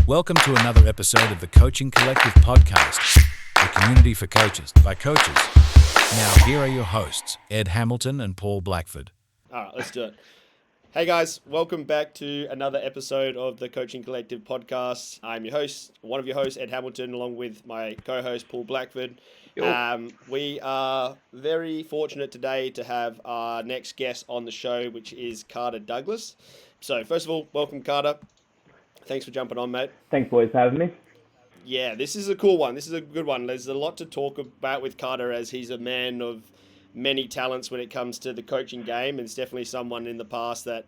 Welcome to another episode of the Coaching Collective podcast, a community for coaches by coaches. Now, here are your hosts, Ed Hamilton and Paul Blackford. All right, let's do it. Hey guys, welcome back to another episode of the Coaching Collective podcast. I'm your host, one of your hosts, Ed Hamilton, along with my co-host, Paul Blackford. We are very fortunate today to have our next guest on the show, which is Khada Douglas. So first of all, welcome Khada. Thanks for jumping on, mate. Thanks, boys, for having me. Yeah, this is a cool one. This is a good one. There's a lot to talk about with Khada, as he's a man of many talents when it comes to the coaching game. And it's definitely someone in the past that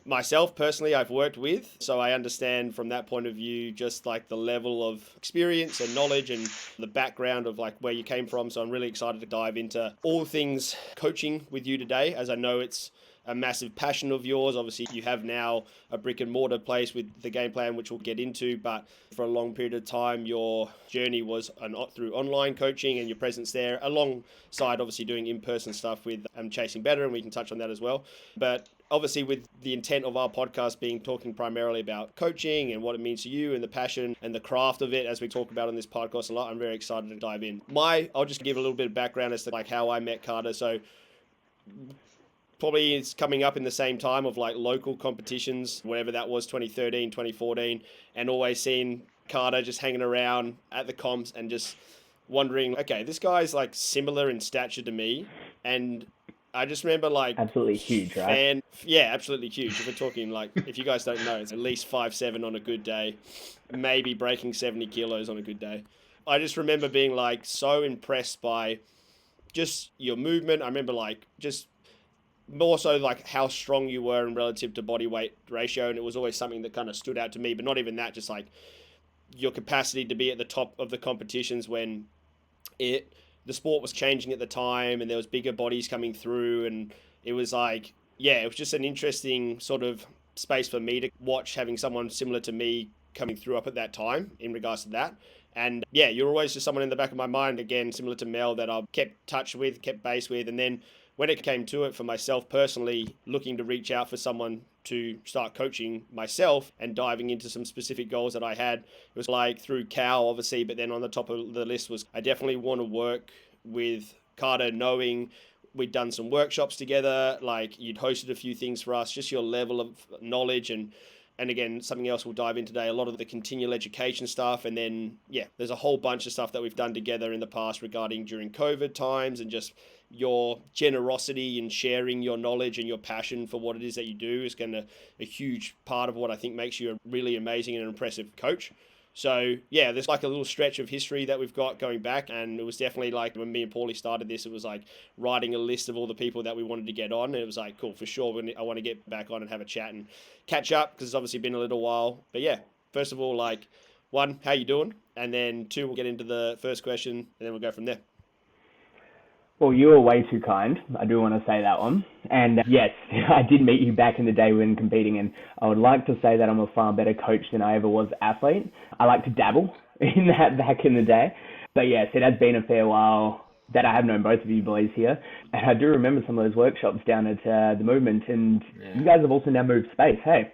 myself personally I've worked with. So I understand from that point of view just like the level of experience and knowledge and the background of like where you came from. So I'm really excited to dive into all things coaching with you today, as I know it's a massive passion of yours. Obviously, you have now a brick and mortar place with the Gameplan, which we'll get into, but for a long period of time, your journey was through online coaching and your presence there, alongside obviously doing in-person stuff with Chasing Better, and we can touch on that as well. But obviously, with the intent of our podcast being talking primarily about coaching and what it means to you and the passion and the craft of it, as we talk about on this podcast a lot, I'm very excited to dive in. I'll just give a little bit of background as to like how I met Khada. So probably it's coming up in the same time of like local competitions, whatever that was, 2013, 2014, and always seeing Khada just hanging around at the comps and just wondering, okay, this guy's like similar in stature to me. And I just remember like... Absolutely huge, right? Yeah, absolutely huge. If we're talking like, if you guys don't know, it's at least 5'7" on a good day, maybe breaking 70 kilos on a good day. I just remember being like so impressed by just your movement. I remember like just more so like how strong you were in relative to body weight ratio, and it was always something that kind of stood out to me. But not even that, just like your capacity to be at the top of the competitions when the sport was changing at the time and there was bigger bodies coming through, and it was like, yeah, it was just an interesting sort of space for me to watch, having someone similar to me coming through up at that time in regards to that. And yeah, you're always just someone in the back of my mind, again, similar to Mel, that I've kept touch with, kept base with. And then when it came to it for myself personally, looking to reach out for someone to start coaching myself and diving into some specific goals that I had, it was like through Cal, obviously, but then on the top of the list was I definitely want to work with Khada, knowing we'd done some workshops together, like you'd hosted a few things for us, just your level of knowledge and again, something else we'll dive into today, a lot of the continual education stuff. And then, yeah, there's a whole bunch of stuff that we've done together in the past regarding during COVID times, and just your generosity in sharing your knowledge and your passion for what it is that you do is a huge part of what I think makes you a really amazing and impressive coach. So yeah, there's like a little stretch of history that we've got going back, and it was definitely like when me and Paulie started this, it was like writing a list of all the people that we wanted to get on, and it was like, cool, for sure, I want to get back on and have a chat and catch up, because it's obviously been a little while. But yeah, first of all, like, one, how you doing? And then two, we'll get into the first question, and then we'll go from there. Well, you were way too kind. I do want to say that one. And yes, I did meet you back in the day when competing, and I would like to say that I'm a far better coach than I ever was athlete. I like to dabble in that back in the day. But yes, it has been a fair while that I have known both of you boys here. And I do remember some of those workshops down at the Movement, and you guys have also now moved space, hey?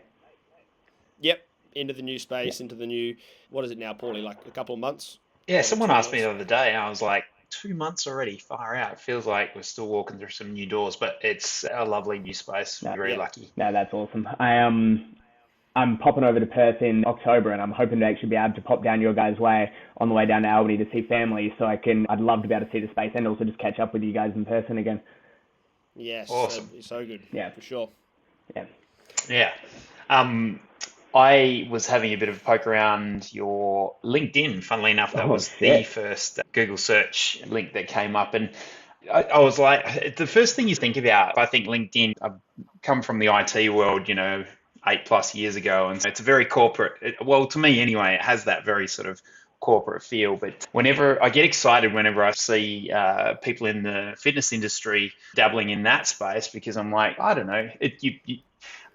Yep, into the new space, into the new, what is it now, Paulie, like a couple of months? Yeah, someone asked me the other day, and I was like, 2 months already, far out. It feels like we're still walking through some new doors, but it's a lovely new space. We're very lucky. No, that's awesome. I'm popping over to Perth in October, and I'm hoping to actually be able to pop down your guys' way on the way down to Albany to see family. So I'd love to be able to see the space and also just catch up with you guys in person again. Yes, awesome. So good. Yeah, for sure. Yeah. I was having a bit of a poke around your LinkedIn. Funnily enough, that was the first Google search link that came up. And I was like, the first thing you think about, I think LinkedIn, I've come from the IT world, 8+ years ago. And so it's a very corporate, well, to me anyway, it has that very sort of corporate feel. But whenever I get excited, whenever I see people in the fitness industry dabbling in that space, because I'm like, I don't know,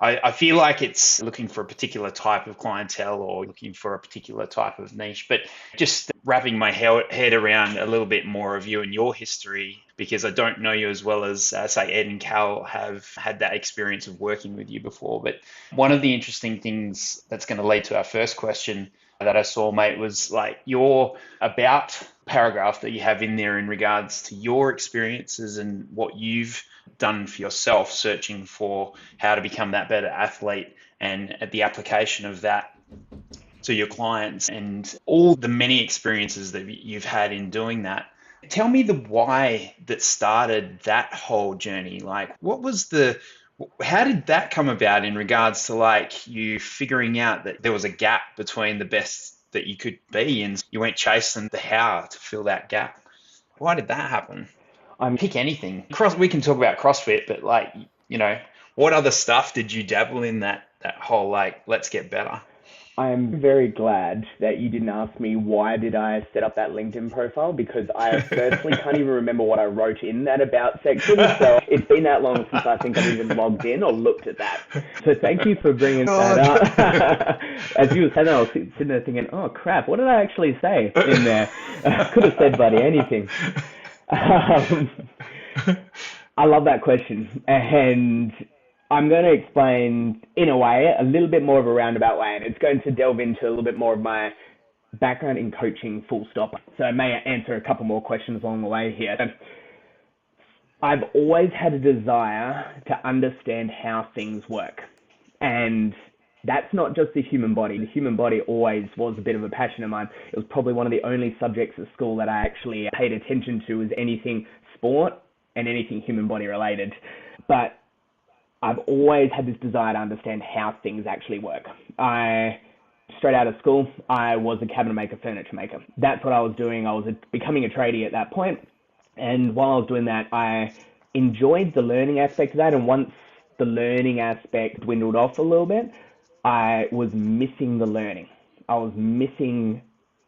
I feel like it's looking for a particular type of clientele or looking for a particular type of niche, but just wrapping my head around a little bit more of you and your history, because I don't know you as well as, say, Ed and Cal have had that experience of working with you before. But one of the interesting things that's going to lead to our first question that I saw, mate, was like your about paragraph that you have in there in regards to your experiences and what you've done for yourself, searching for how to become that better athlete and the application of that to your clients and all the many experiences that you've had in doing that. Tell me the why that started that whole journey. Like, how did that come about in regards to like you figuring out that there was a gap between the best that you could be and you went chasing the how to fill that gap? Why did that happen? Pick anything. We can talk about CrossFit, but like, what other stuff did you dabble in that whole like, let's get better? I'm very glad that you didn't ask me why did I set up that LinkedIn profile, because I firstly can't even remember what I wrote in that about section. So it's been that long since I think I've even logged in or looked at that. So thank you for bringing that up. As you were saying that, I was sitting there thinking, oh crap, what did I actually say in there? I could have said bloody anything. I love that question. And I'm going to explain, in a way, a little bit more of a roundabout way, and it's going to delve into a little bit more of my background in coaching, full stop. So I may answer a couple more questions along the way here. I've always had a desire to understand how things work. And that's not just the human body. The human body always was a bit of a passion of mine. It was probably one of the only subjects at school that I actually paid attention to, was anything sport and anything human body related. But I've always had this desire to understand how things actually work. Straight out of school, I was a cabinet maker, furniture maker. That's what I was doing. I was becoming a tradie at that point. And while I was doing that, I enjoyed the learning aspect of that. And once the learning aspect dwindled off a little bit, I was missing the learning. I was missing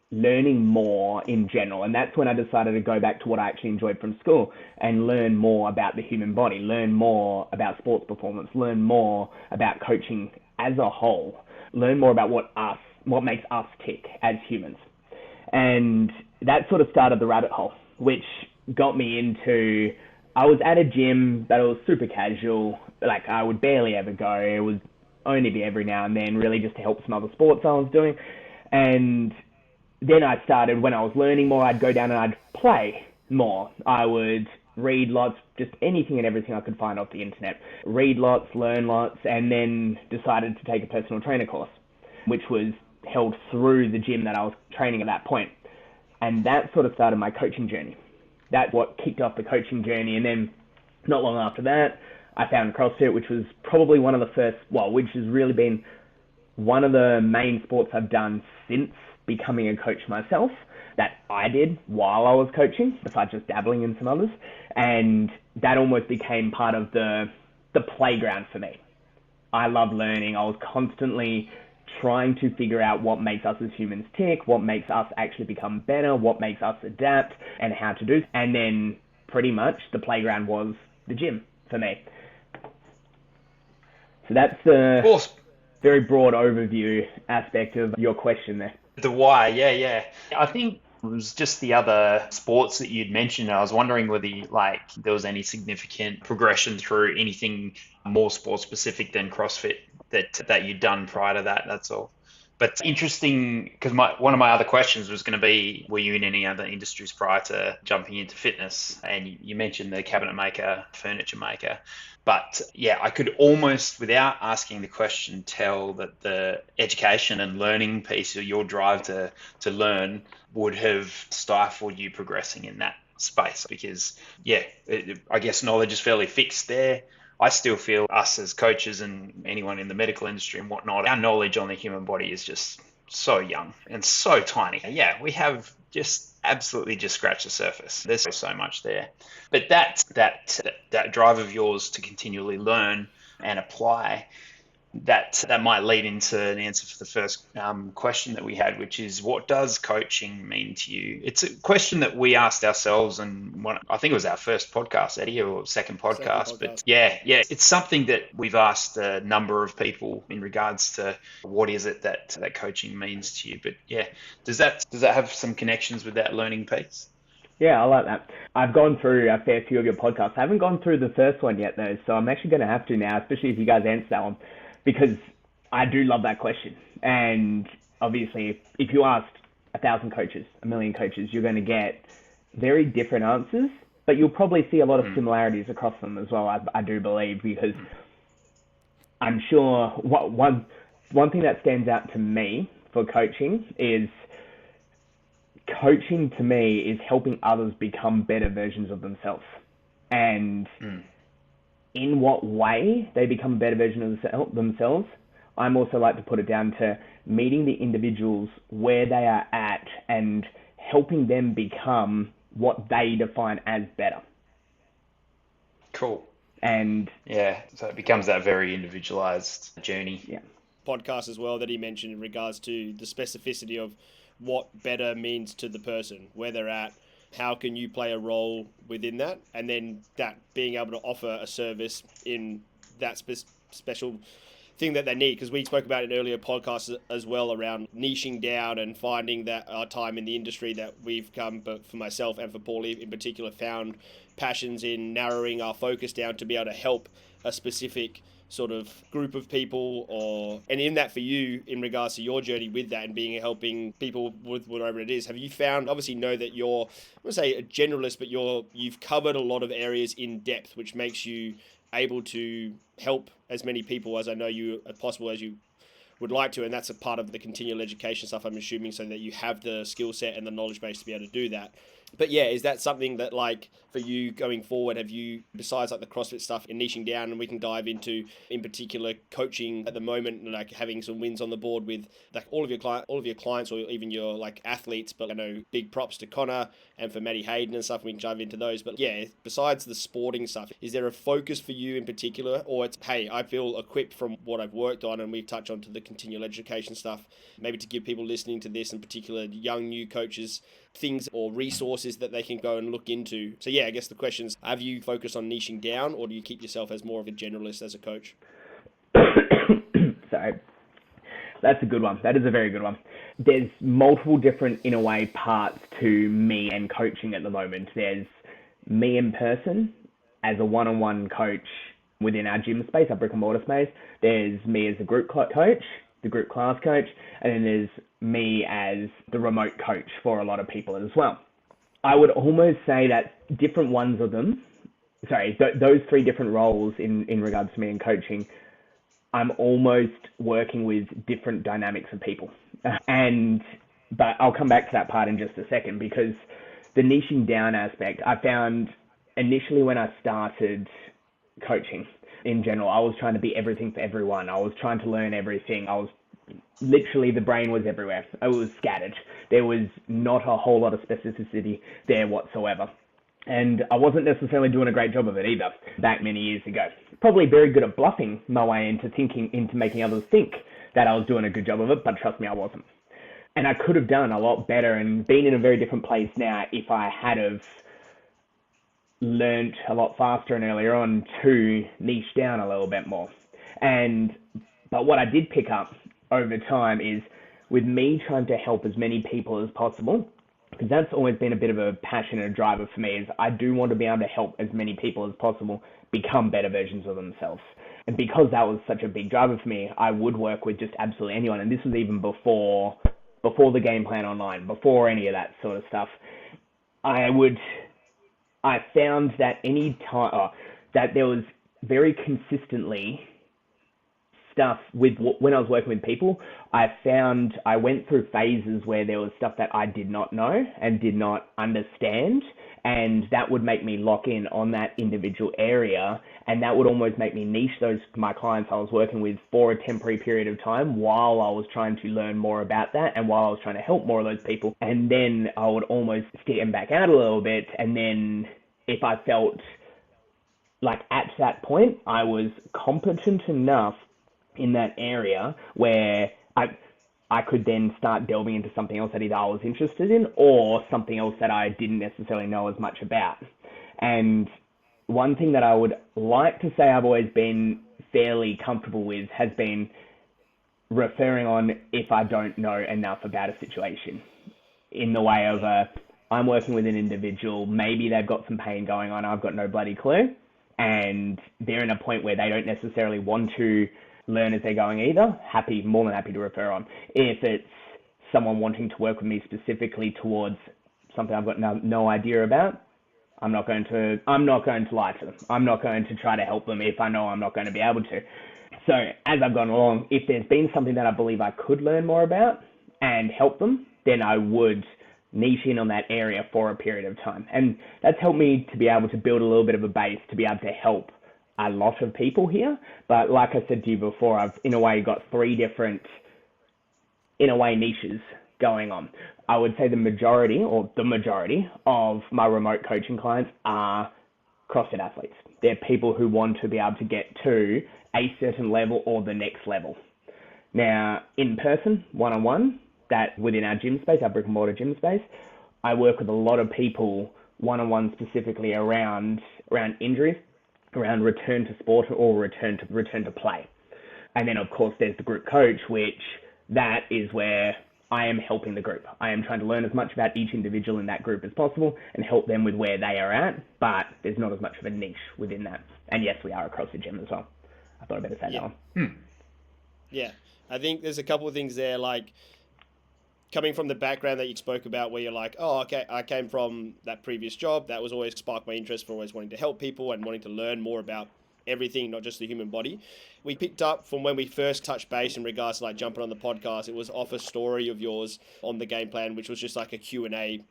learning more in general. And that's when I decided to go back to what I actually enjoyed from school and learn more about the human body, learn more about sports performance, learn more about coaching as a whole, learn more about what makes us tick as humans. And that sort of started the rabbit hole, which got me into, I was at a gym, but it was super casual. Like, I would barely ever go. It would only be every now and then, really just to help some other sports I was doing. And then I started, when I was learning more, I'd go down and I'd play more. I would read lots, just anything and everything I could find off the internet. Read lots, learn lots, and then decided to take a personal trainer course, which was held through the gym that I was training at that point. And that sort of started my coaching journey. That's what kicked off the coaching journey. And then not long after that, I found CrossFit, which was probably one of the first, which has really been one of the main sports I've done since becoming a coach myself, that I did while I was coaching, besides just dabbling in some others. And that almost became part of the playground for me. I love learning. I was constantly trying to figure out what makes us as humans tick, what makes us actually become better, what makes us adapt, and how to do. And then pretty much the playground was the gym for me. So that's the very broad overview aspect of your question there. The why, yeah. I think it was just the other sports that you'd mentioned. I was wondering whether there was any significant progression through anything more sport specific than CrossFit that you'd done prior to that. That's all. But it's interesting, because one of my other questions was going to be, were you in any other industries prior to jumping into fitness? And you mentioned the cabinet maker, furniture maker. But yeah, I could almost, without asking the question, tell that the education and learning piece, or your drive to learn, would have stifled you progressing in that space. Because I guess knowledge is fairly fixed there. I still feel us as coaches and anyone in the medical industry and whatnot, our knowledge on the human body is just so young and so tiny. Yeah, we have just absolutely just scratched the surface. There's so much there. But that drive of yours to continually learn and apply, that might lead into an answer for the first question that we had, which is, what does coaching mean to you? It's a question that we asked ourselves, and I think it was our first podcast, Eddie, or second podcast. But yeah, it's something that we've asked a number of people in regards to what is it that coaching means to you. But yeah, does that have some connections with that learning piece? Yeah, I like that. I've gone through a fair few of your podcasts. I haven't gone through the first one yet, though, so I'm actually going to have to now, especially if you guys answer that one, because I do love that question. And obviously, if you asked 1,000 coaches, 1,000,000 coaches, you're going to get very different answers, but you'll probably see a lot of similarities across them as well, I do believe, because I'm sure one thing that stands out to me for coaching is coaching to me is helping others become better versions of themselves. And in what way they become a better version of themselves, I'm also like to put it down to meeting the individuals where they are at and helping them become what they define as better. Cool. And yeah, so it becomes that very individualized journey. Yeah. Podcast as well that he mentioned in regards to the specificity of what better means to the person, where they're at, how can you play a role within that, and then that being able to offer a service in that special thing that they need, because we spoke about in earlier podcasts as well around niching down and finding that our time in the industry that we've come, but for myself and for Paulie in particular, found passions in narrowing our focus down to be able to help a specific sort of group of people, and in that for you in regards to your journey with that and being helping people with whatever it is, have you found, obviously know that you're, I wouldn't say a generalist, but you've covered a lot of areas in depth, which makes you able to help as many people as I know you as possible as you would like to, and that's a part of the continual education stuff, I'm assuming, so that you have the skill set and the knowledge base to be able to do that. But yeah, is that something that, like, for you going forward, have you, besides like the CrossFit stuff and niching down, and we can dive into in particular coaching at the moment, like having some wins on the board with like all of your clients or even your like athletes, but I know big props to Connor and for Maddie Hayden and stuff, we can dive into those. But yeah, besides the sporting stuff, is there a focus for you in particular, or it's, hey, I feel equipped from what I've worked on, and we touch on to the continual education stuff, maybe to give people listening to this, in particular young new coaches, things or resources that they can go and look into. So yeah, I guess the question is, have you focused on niching down, or do you keep yourself as more of a generalist as a coach? Sorry. That's a good one. That is a very good one. There's multiple different, in a way, parts to me and coaching at the moment. There's me in person as a one-on-one coach within our gym space, our brick and mortar space. There's me as a group coach, the group class coach, and then there's me as the remote coach for a lot of people as well. I would almost say that different ones of them, those three different roles in regards to me in coaching, I'm almost working with different dynamics of people. But I'll come back to that part in just a second, because the niching down aspect, I found initially when I started coaching in general, I was trying to be everything for everyone. I was trying to learn everything. Literally, the brain was everywhere. It was scattered. There was not a whole lot of specificity there whatsoever. And I wasn't necessarily doing a great job of it either back many years ago. Probably very good at bluffing my way into making others think that I was doing a good job of it, but trust me, I wasn't. And I could have done a lot better and been in a very different place now if I had have learnt a lot faster and earlier on to niche down a little bit more. But what I did pick up over time is, with me trying to help as many people as possible, because that's always been a bit of a passion and a driver for me, is I do want to be able to help as many people as possible become better versions of themselves. And because that was such a big driver for me, I would work with just absolutely anyone. And this was even before the Gameplan online, before any of that sort of stuff. I found that that there was very consistently stuff when I was working with people. I found I went through phases where there was stuff that I did not know and did not understand, and that would make me lock in on that individual area, and that would almost make me niche my clients I was working with for a temporary period of time while I was trying to learn more about that and while I was trying to help more of those people. And then I would almost steer them back out a little bit, and then if I felt like at that point I was competent enough in that area where I could then start delving into something else that either I was interested in or something else that I didn't necessarily know as much about. And one thing that I would like to say I've always been fairly comfortable with has been referring on if I don't know enough about a situation, in the way of I'm working with an individual, maybe they've got some pain going on, I've got no bloody clue, and they're in a point where they don't necessarily want to learn as they're going either, more than happy to refer on. If it's someone wanting to work with me specifically towards something I've got no idea about, I'm not going to lie to them. I'm not going to try to help them if I know I'm not going to be able to. So as I've gone along, if there's been something that I believe I could learn more about and help them, then I would niche in on that area for a period of time. And that's helped me to be able to build a little bit of a base to be able to help a lot of people here. But like I said to you before, I've in a way got 3 different, in a way, niches going on. I would say the majority of my remote coaching clients are CrossFit athletes. They're people who want to be able to get to a certain level or the next level. Now, in person, one-on-one, that within our gym space, our brick and mortar gym space, I work with a lot of people one-on-one specifically around injuries, around return to sport or return to play. And then of course there's the group coach, which that is where I am helping the group. I am trying to learn as much about each individual in that group as possible and help them with where they are at, but there's not as much of a niche within that. And yes, we are across the gym as well. I thought I'd better say that one. Yeah, I think there's a couple of things there, like coming from the background that you spoke about where you're like, oh, okay, I came from that previous job. That was always sparked my interest for always wanting to help people and wanting to learn more about everything, not just the human body. We picked up from when we first touched base in regards to like jumping on the podcast, it was off a story of yours on the Gameplan, which was just like a Q&A.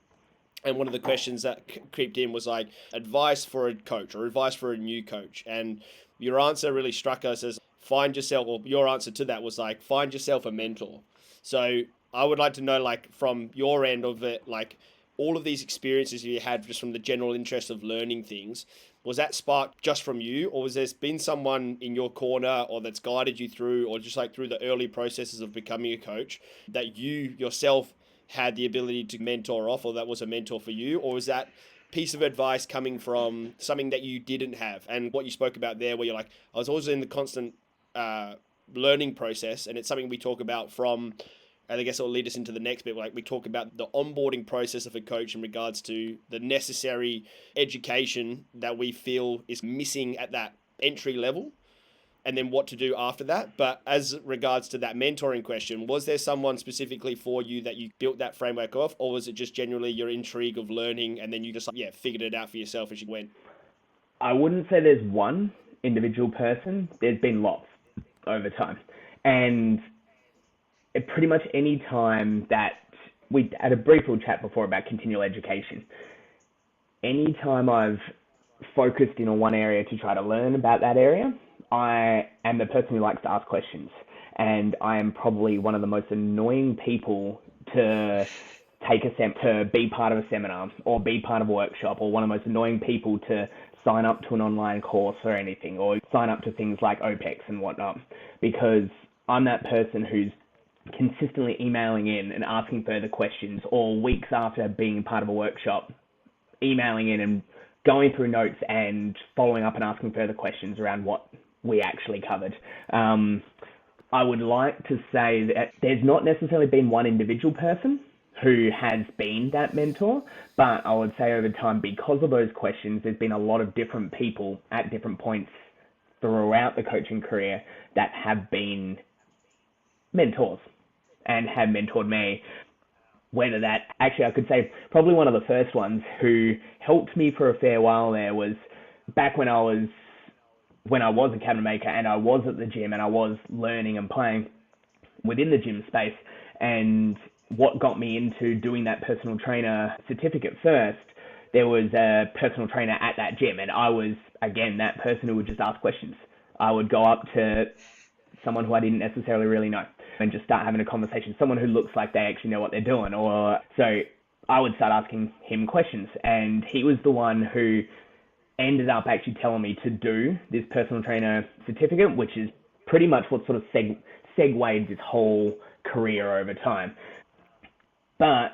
And one of the questions that creeped in was like advice for a coach or advice for a new coach. And your answer really struck us as find yourself, or your answer to that was like, find yourself a mentor. So I would like to know, like, from your end of it, like all of these experiences you had just from the general interest of learning things, was that sparked just from you, or was there been someone in your corner or that's guided you through, or just like through the early processes of becoming a coach that you yourself had the ability to mentor off, or that was a mentor for you? Or was that piece of advice coming from something that you didn't have? And what you spoke about there, where you're like, I was always in the constant learning process, and it's something we talk about from, and I guess it'll lead us into the next bit. Like we talk about the onboarding process of a coach in regards to the necessary education that we feel is missing at that entry level, and then what to do after that. But as regards to that mentoring question, was there someone specifically for you that you built that framework off, or was it just generally your intrigue of learning and then you just figured it out for yourself as you went? I wouldn't say there's one individual person. There's been lots over time. And pretty much any time that we had a brief little chat before about continual education, any time I've focused in on one area to try to learn about that area, I am the person who likes to ask questions. And I am probably one of the most annoying people to to be part of a seminar or be part of a workshop, or one of the most annoying people to sign up to an online course or anything, or sign up to things like OPEX and whatnot, because I'm that person who's consistently emailing in and asking further questions, or weeks after being part of a workshop, emailing in and going through notes and following up and asking further questions around what we actually covered. I would like to say that there's not necessarily been one individual person who has been that mentor, but I would say over time, because of those questions, there's been a lot of different people at different points throughout the coaching career that have been mentors and have mentored me. Whether that, actually I could say probably one of the first ones who helped me for a fair while there was back when I was a cabinet maker and I was at the gym and I was learning and playing within the gym space. And what got me into doing that personal trainer certificate first, there was a personal trainer at that gym, and I was, again, that person who would just ask questions. I would go up to someone who I didn't necessarily really know and just start having a conversation, someone who looks like they actually know what they're doing. Or so I would start asking him questions, and he was the one who ended up actually telling me to do this personal trainer certificate, which is pretty much what sort of segued this whole career over time. But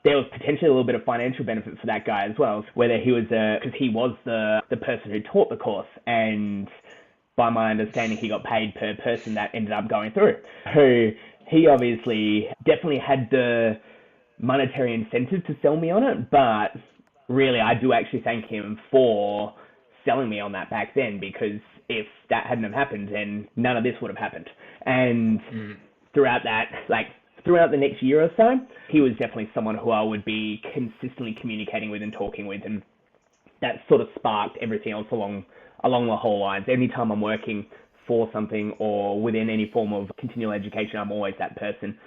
there was potentially a little bit of financial benefit for that guy as well, whether he was because he was the person who taught the course, and by my understanding, he got paid per person that ended up going through. Who he obviously definitely had the monetary incentive to sell me on it, but really I do actually thank him for selling me on that back then, because if that hadn't have happened, then none of this would have happened. And throughout that, like throughout the next year or so, he was definitely someone who I would be consistently communicating with and talking with, and that sort of sparked everything else along the whole lines. Anytime I'm working for something or within any form of continual education, I'm always that person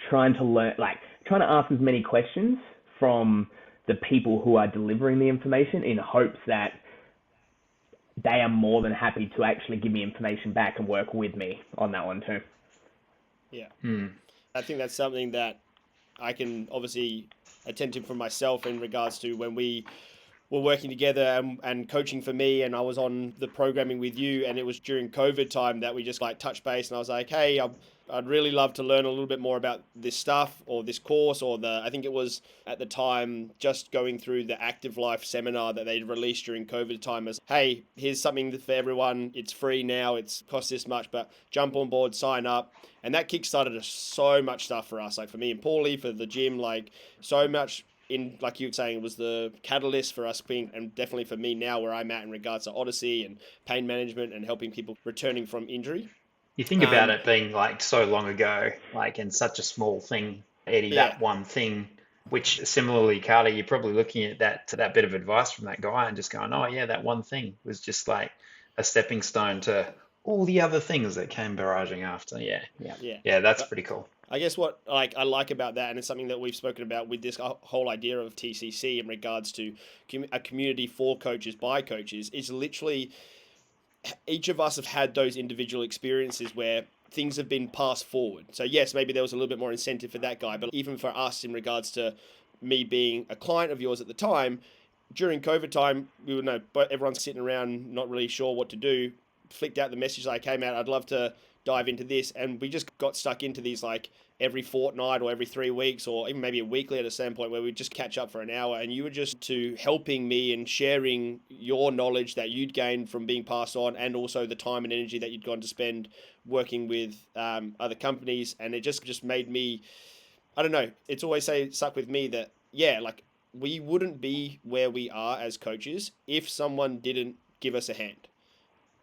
trying to ask as many questions from the people who are delivering the information in hopes that they are more than happy to actually give me information back and work with me on that one too. Yeah. I think that's something that I can obviously attend to for myself in regards to when we were working together and coaching for me, and I was on the programming with you, and it was during COVID time that we just like touched base, and I was like, hey, I'd really love to learn a little bit more about this stuff or this course, or I think it was at the time just going through the Active Life seminar that they'd released during COVID time as, hey, here's something for everyone. It's free now. It's cost this much, but jump on board, sign up. And that kickstarted so much stuff for us. Like for me and Paulie, for the gym, like so much in, like you were saying, it was the catalyst for us being, and definitely for me now where I'm at in regards to Odyssey and pain management and helping people returning from injury. You think about it being like so long ago, like in such a small thing, Eddie, that one thing, which similarly, Carter, you're probably looking at that bit of advice from that guy and just going, oh yeah, that one thing was just like a stepping stone to all the other things that came barraging after. Yeah, that's pretty cool. I guess what I like about that, and it's something that we've spoken about with this whole idea of TCC in regards to a community for coaches by coaches, is literally each of us have had those individual experiences where things have been passed forward. So yes, maybe there was a little bit more incentive for that guy, but even for us in regards to me being a client of yours at the time, during COVID time, we would know, but everyone's sitting around not really sure what to do, flicked out the message I came out, I'd love to dive into this, and we just got stuck into these like every fortnight or every 3 weeks or even maybe a weekly at a certain point where we'd just catch up for an hour, and you were just to helping me and sharing your knowledge that you'd gained from being passed on, and also the time and energy that you'd gone to spend working with other companies. And it just made me, I don't know, it's always stuck with me that like we wouldn't be where we are as coaches if someone didn't give us a hand.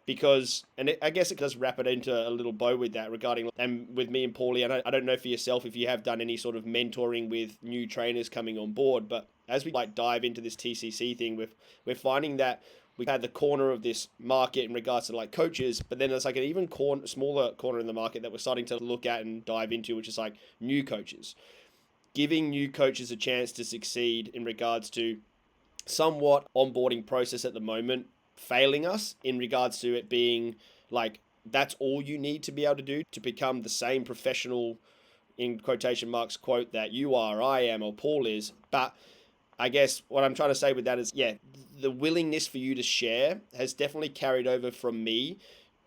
Because, and I guess it does wrap it into a little bow with that regarding, and with me and Paulie, and I don't know for yourself if you have done any sort of mentoring with new trainers coming on board, but as we like dive into this TCC thing, we're finding that we've had the corner of this market in regards to like coaches, but then there's like an even smaller corner in the market that we're starting to look at and dive into, which is like new coaches. Giving new coaches a chance to succeed in regards to somewhat onboarding process at the moment, failing us in regards to it being like that's all you need to be able to do to become the same professional, in quotation marks, quote, that you are, I am, or Paul is. But I guess what I'm trying to say with that is, the willingness for you to share has definitely carried over from me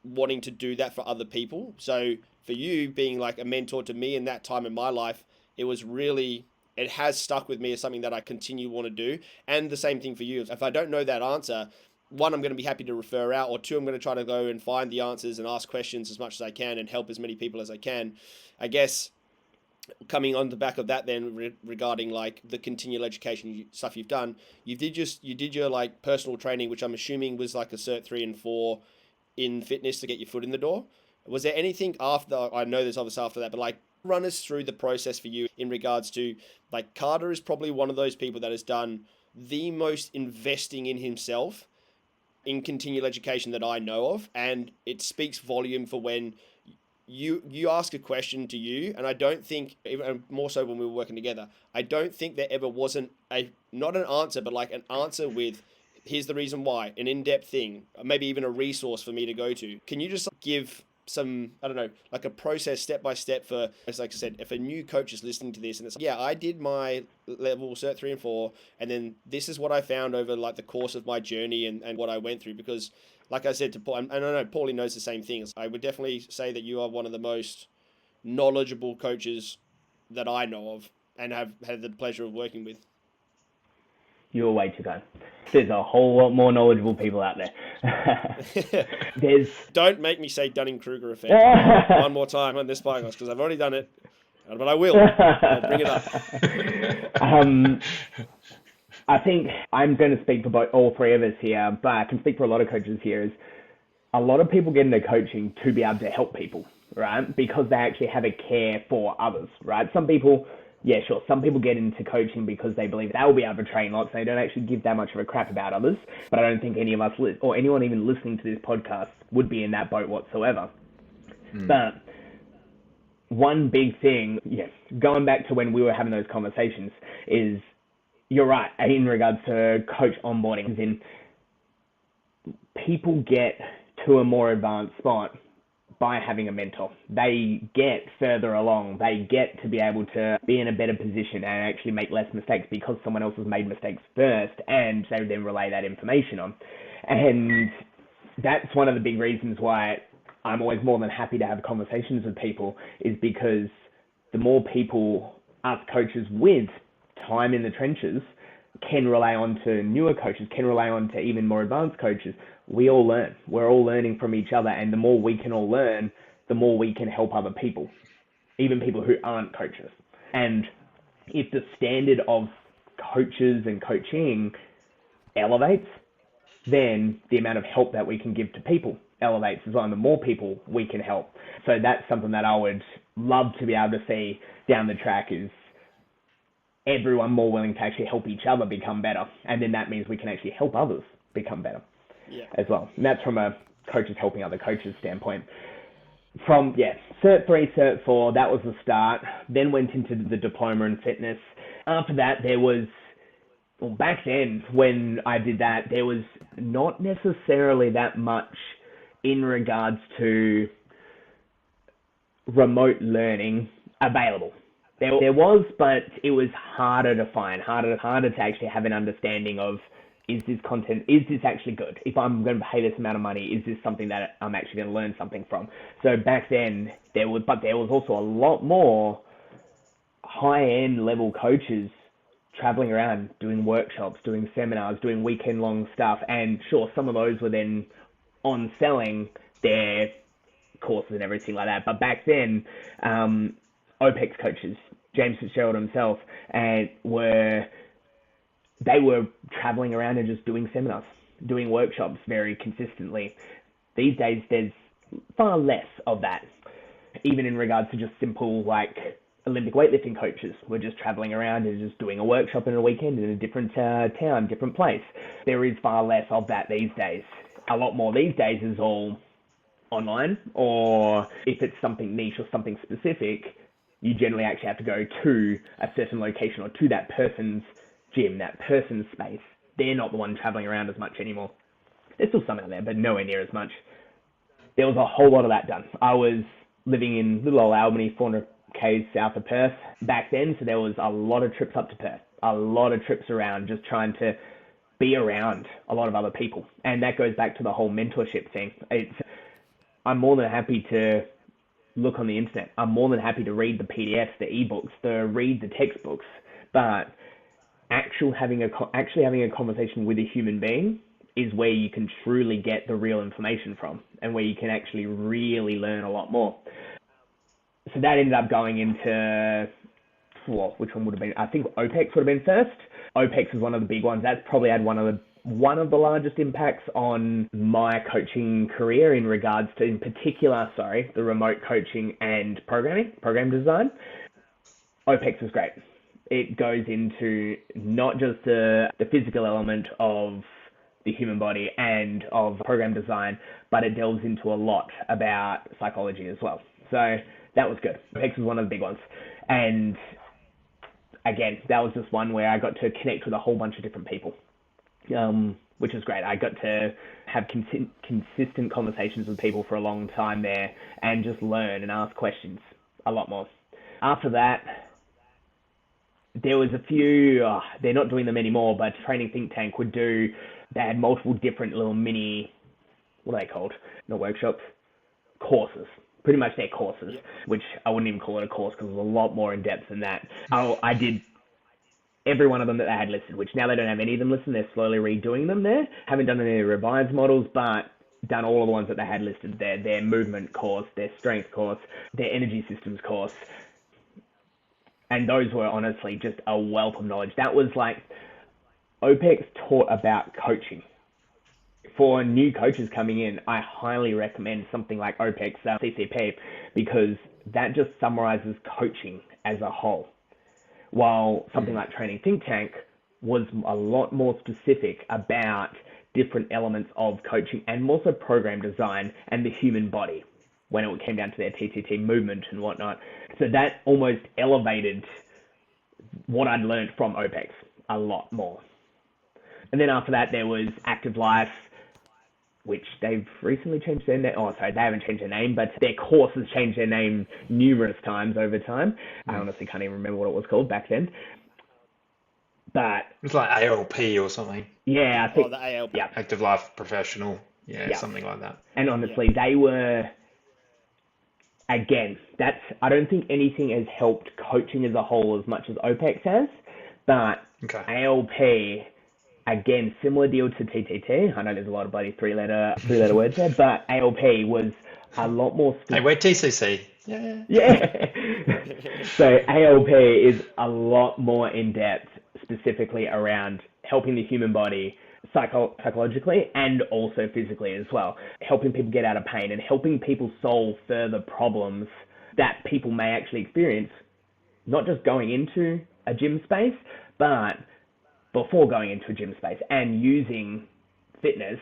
wanting to do that for other people. So for you being like a mentor to me in that time in my life, it has stuck with me as something that I continue want to do. And the same thing for you. If I don't know that answer, one, I'm going to be happy to refer out, or two, I'm going to try to go and find the answers and ask questions as much as I can and help as many people as I can. I guess coming on the back of that then regarding like the continual education stuff you've done, you did your like personal training, which I'm assuming was like a Cert 3 and 4 in fitness to get your foot in the door. Was there anything after, I know there's obviously after that, but like run us through the process for you in regards to like Carter is probably one of those people that has done the most investing in himself in continual education that I know of, and it speaks volume for when you ask a question to you, and I don't think, even more so when we were working together, I don't think there ever wasn't not an answer, but like an answer with, here's the reason why, an in-depth thing, maybe even a resource for me to go to. Can you just give some, I don't know, like a process step by step for, as like I said, if a new coach is listening to this and it's like, I did my level Cert 3 and 4, and then this is what I found over like the course of my journey and what I went through. Because like I said to Paul, and I know Paulie knows the same things, I would definitely say that you are one of the most knowledgeable coaches that I know of and have had the pleasure of working with. You're way too kind. There's a whole lot more knowledgeable people out there. Don't make me say Dunning-Kruger effect one more time on this podcast, because I've already done it, but I will. I'll bring it up. I think I'm going to speak for all three of us here, but I can speak for a lot of coaches here, is a lot of people get into coaching to be able to help people. right? Because they actually have a care for others, right? Some people, yeah, sure, some people get into coaching because they believe they'll be able to train lots. They don't actually give that much of a crap about others. But I don't think any of us, or anyone even listening to this podcast, would be in that boat whatsoever. But one big thing, yes, going back to when we were having those conversations, is you're right in regards to coach onboarding. As in, people get to a more advanced spot by having a mentor. They get further along. They get to be able to be in a better position and actually make less mistakes because someone else has made mistakes first, and they then relay that information on. And that's one of the big reasons why I'm always more than happy to have conversations with people, is because the more people us coaches with time in the trenches can rely on to newer coaches, can rely on to even more advanced coaches, we all learn. We're all learning from each other, and the more we can all learn, the more we can help other people, even people who aren't coaches. And if the standard of coaches and coaching elevates, then the amount of help that we can give to people elevates as well, and the more people we can help. So that's something that I would love to be able to see down the track, is everyone more willing to actually help each other become better. And then that means we can actually help others become better as well. And that's from a coaches helping other coaches standpoint. From, Cert 3, Cert 4, that was the start. Then went into the diploma in fitness. After that, there was, well, back then when I did that, there was not necessarily that much in regards to remote learning available. There was, but it was harder to find, harder to actually have an understanding of, is this content, is this actually good? If I'm going to pay this amount of money, is this something that I'm actually going to learn something from? So back then, there was also a lot more high-end level coaches traveling around, doing workshops, doing seminars, doing weekend-long stuff. And sure, some of those were then on selling their courses and everything like that. But back then, OPEX coaches, James Fitzgerald himself, they were traveling around and just doing seminars, doing workshops very consistently. These days, there's far less of that, even in regards to just simple, like, Olympic weightlifting coaches were just traveling around and just doing a workshop in a weekend in a different town, different place. There is far less of that these days. A lot more these days is all online, or if it's something niche or something specific, you generally actually have to go to a certain location or to that person's gym, that person's space. They're not the one traveling around as much anymore. There's still some out there, but nowhere near as much. There was a whole lot of that done. I was living in little old Albany, 400 k's south of Perth back then, so there was a lot of trips up to Perth, a lot of trips around, just trying to be around a lot of other people. And that goes back to the whole mentorship thing. I'm more than happy to look on the internet. I'm more than happy to read the PDFs, the ebooks, read the textbooks, but actually having a conversation with a human being is where you can truly get the real information from, and where you can actually really learn a lot more. So that ended up going into, which one would have been? I think OPEX would have been first. OPEX was one of the big ones. That's probably had one of the largest impacts on my coaching career in regards to, in particular, the remote coaching and program design. OPEX was great. It goes into not just the physical element of the human body and of program design, but it delves into a lot about psychology as well. So that was good. OPEX was one of the big ones. And again, that was just one where I got to connect with a whole bunch of different people, which was great. I got to have consistent conversations with people for a long time there and just learn and ask questions a lot more. After that, there was a few, they're not doing them anymore, but Training Think Tank they had multiple different little mini, what are they called? Not workshops, courses. Pretty much their courses, which I wouldn't even call it a course because it was a lot more in depth than that. I did every one of them that they had listed, which now they don't have any of them listed. They're slowly redoing them there. Haven't done any revised models, but done all of the ones that they had listed there. Their movement course, their strength course, their energy systems course. And those were honestly just a wealth of knowledge. That was like, OPEX taught about coaching for new coaches coming in, I highly recommend something like OPEX CCP, because that just summarizes coaching as a whole. While something like Training Think Tank was a lot more specific about different elements of coaching and also program design and the human body when it came down to their TTT movement and whatnot. So that almost elevated what I'd learned from OPEX a lot more. And then after that, there was Active Life, which they've recently changed their name. Oh, sorry, they haven't changed their name, but their course has changed their name numerous times over time. I honestly can't even remember what it was called back then. But It's like ALP or something. yeah, I think Oh, the ALP. yeah. Active Life Professional. Yeah, something like that. And honestly, they were, again, I don't think anything has helped coaching as a whole as much as OPEX has, but ALP, again, similar deal to TTT. I know there's a lot of bloody three-letter words there, but ALP was a lot more... Hey, we're TCC. Yeah. So ALP is a lot more in-depth, specifically around helping the human body psychologically and also physically as well, helping people get out of pain and helping people solve further problems that people may actually experience, not just going into a gym space, but before going into a gym space, and using fitness,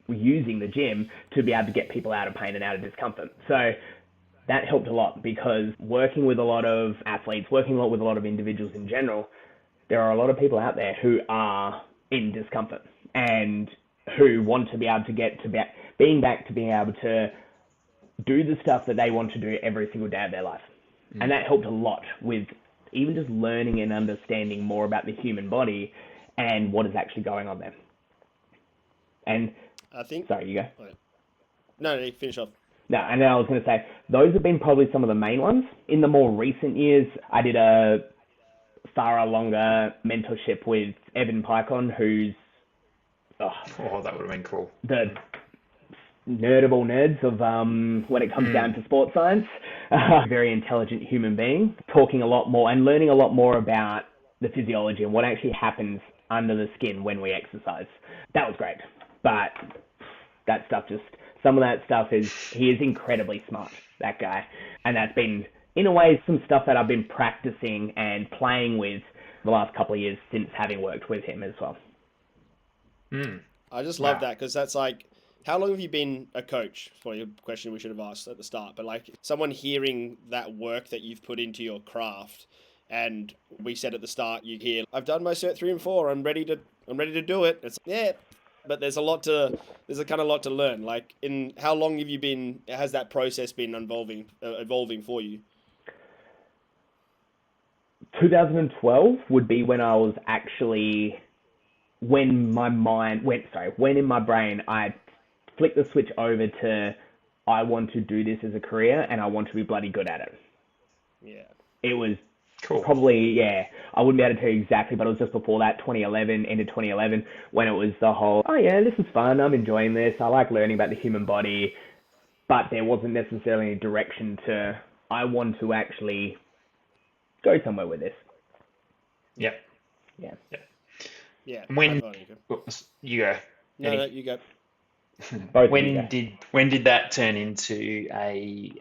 using the gym to be able to get people out of pain and out of discomfort. So that helped a lot, because working with a lot of athletes, working a lot with a lot of individuals in general, there are a lot of people out there who are in discomfort and who want to be able to get to being back to being able to do the stuff that they want to do every single day of their life. And that helped a lot with even just learning and understanding more about the human body and what is actually going on there. And I think... Sorry, you go. No, finish off. No, and then I was going to say, those have been probably some of the main ones. In the more recent years, I did a far longer mentorship with Evan Picon, who's... Oh, that would have been cool. The nerd of all nerds of when it comes down to sports science. Very intelligent human being, talking a lot more and learning a lot more about the physiology and what actually happens under the skin when we exercise. That was great. But that stuff some of that stuff he is incredibly smart, that guy. And that's been, in a way, some stuff that I've been practicing and playing with the last couple of years since having worked with him as well. I just love that, because that's like, how long have you been a coach? It's probably a question we should have asked at the start, but like someone hearing that work that you've put into your craft, and we said at the start, you hear, I've done my cert 3 and 4, I'm ready to do it. It's but there's a lot to learn. Like, in how long has that process been evolving for you? 2012 would be when I was actually, when in my brain I flick the switch over to, I want to do this as a career and I want to be bloody good at it. Yeah. It was cool. Probably, I wouldn't be able to tell you exactly, but it was just before that, 2011, end of 2011, when it was the whole, this is fun, I'm enjoying this, I like learning about the human body, but there wasn't necessarily a direction to, I want to actually go somewhere with this. Yeah. When you go. No, you go. When did that turn into